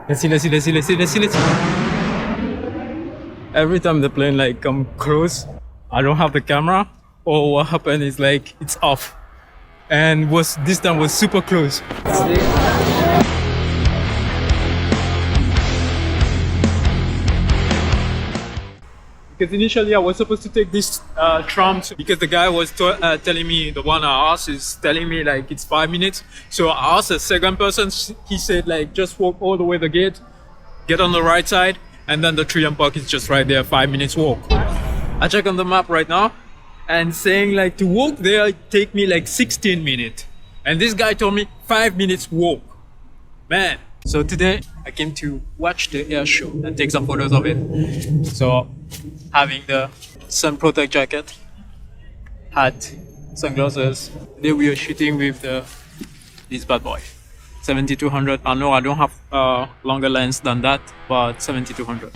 Let's see, let's see, let's see, let's see, let's see, let's see. Every time the plane like come close, I don't have the camera, or what happened is like it's off. And this time was super close. Because initially I was supposed to take this tram because the guy was telling me, the one I asked is telling me like it's 5 minutes. So I asked a second person, he said like just walk all the way the gate, get on the right side, and then the Trillium Park is just right there, 5 minutes walk. I check on the map right now and saying like to walk there it take me like 16 minutes. And this guy told me 5 minutes walk. Man. So today I came to watch the air show and take some photos of it. So having the sun protect jacket, hat, sunglasses. Today we are shooting with this bad boy, 7200. I know I don't have longer lens than that, but 7200.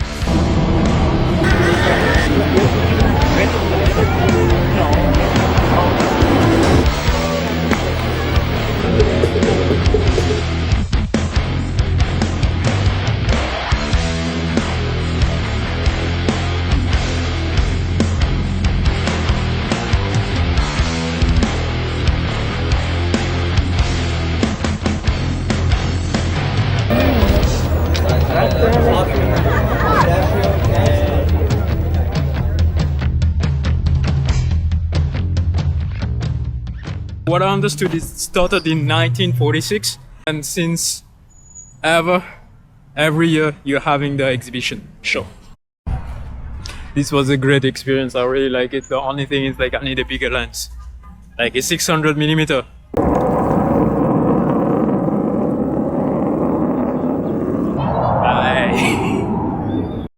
What I understood is it started in 1946, and since every year you're having the exhibition show. This was a great experience. I really like it. The only thing is like I need a bigger lens, like a 600mm.